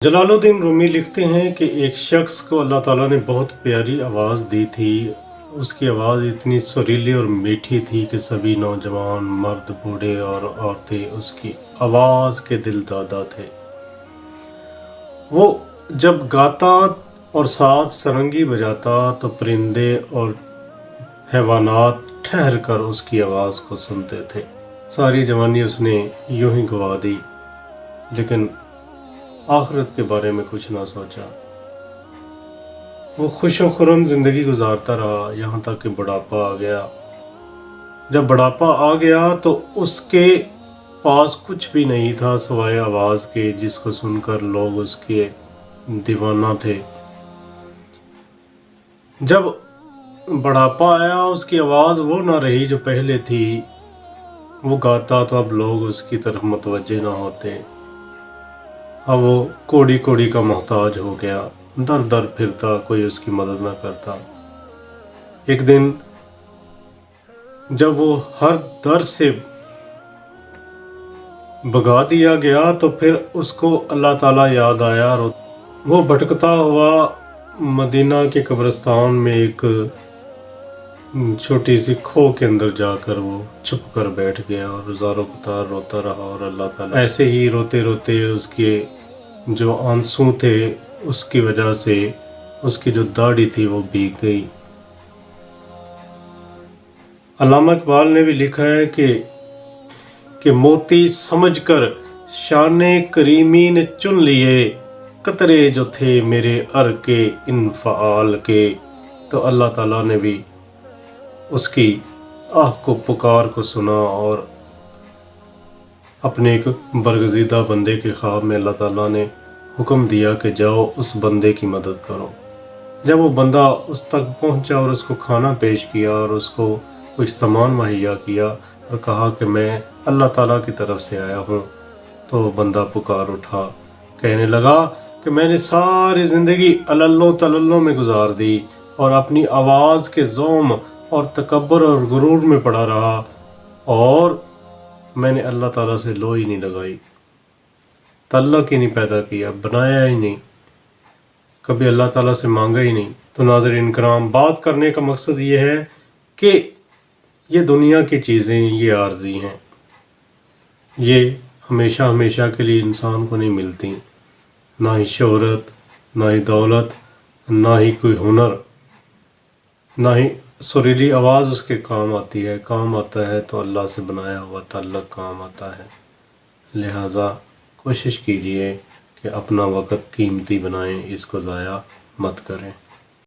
جلال الدین رومی لکھتے ہیں کہ ایک شخص کو اللہ تعالیٰ نے بہت پیاری آواز دی تھی۔ اس کی آواز اتنی سریلی اور میٹھی تھی کہ سبھی نوجوان، مرد، بوڑھے اور عورتیں اس کی آواز کے دل دادا تھے۔ وہ جب گاتا اور ساتھ سرنگی بجاتا تو پرندے اور حیوانات ٹھہر کر اس کی آواز کو سنتے تھے۔ ساری جوانی اس نے یوں ہی گوا دی، لیکن آخرت کے بارے میں کچھ نہ سوچا۔ وہ خوش و خرم زندگی گزارتا رہا یہاں تک کہ بڑھاپا آ گیا۔ جب بڑھاپا آ گیا تو اس کے پاس کچھ بھی نہیں تھا سوائے آواز کے، جس کو سن کر لوگ اس کے دیوانہ تھے۔ جب بڑھاپا آیا اس کی آواز وہ نہ رہی جو پہلے تھی۔ وہ گاتا تو اب لوگ اس کی طرف متوجہ نہ ہوتے۔ اب وہ کوڑی کوڑی کا محتاج ہو گیا، در در پھرتا، کوئی اس کی مدد نہ کرتا۔ ایک دن جب وہ ہر در سے بھگا دیا گیا تو پھر اس کو اللہ تعالیٰ یاد آیا اور وہ بھٹکتا ہوا مدینہ کے قبرستان میں ایک چھوٹی سی کھو کے اندر جا کر وہ چھپ کر بیٹھ گیا اور ہزاروں قطار روتا رہا، اور اللہ تعالیٰ ایسے ہی روتے روتے اس کے جو آنسو تھے اس کی وجہ سے اس کی جو داڑھی تھی وہ بھیگ گئی۔ علامہ اقبال نے بھی لکھا ہے کہ موتی سمجھ کر شان کریمی نے چن لیے، قطرے جو تھے میرے عر کے انفعال کے۔ تو اللہ تعالیٰ نے بھی اس کی آہ کو، پکار کو سنا، اور اپنے ایک برگزیدہ بندے کے خواب میں اللہ تعالیٰ نے حکم دیا کہ جاؤ اس بندے کی مدد کرو۔ جب وہ بندہ اس تک پہنچا اور اس کو کھانا پیش کیا اور اس کو کچھ سامان مہیا کیا اور کہا کہ میں اللہ تعالیٰ کی طرف سے آیا ہوں، تو وہ بندہ پکار اٹھا، کہنے لگا کہ میں نے ساری زندگی عللوں تللوں میں گزار دی اور اپنی آواز کے زوم اور تکبر اور غرور میں پڑا رہا، اور میں نے اللہ تعالیٰ سے لو ہی نہیں لگائی، تعلق ہی نہیں پیدا کیا، بنایا ہی نہیں، کبھی اللہ تعالیٰ سے مانگا ہی نہیں۔ تو ناظرین کرام، بات کرنے کا مقصد یہ ہے کہ یہ دنیا کی چیزیں یہ عارضی ہیں، یہ ہمیشہ ہمیشہ کے لیے انسان کو نہیں ملتی، نہ ہی شہرت، نہ ہی دولت، نہ ہی کوئی ہنر، نہ ہی سریلی آواز اس کے کام آتی ہے۔ کام آتا ہے تو اللہ سے بنایا ہوا تعلق کام آتا ہے۔ لہٰذا کوشش کیجئے کہ اپنا وقت قیمتی بنائیں، اس کو ضائع مت کریں۔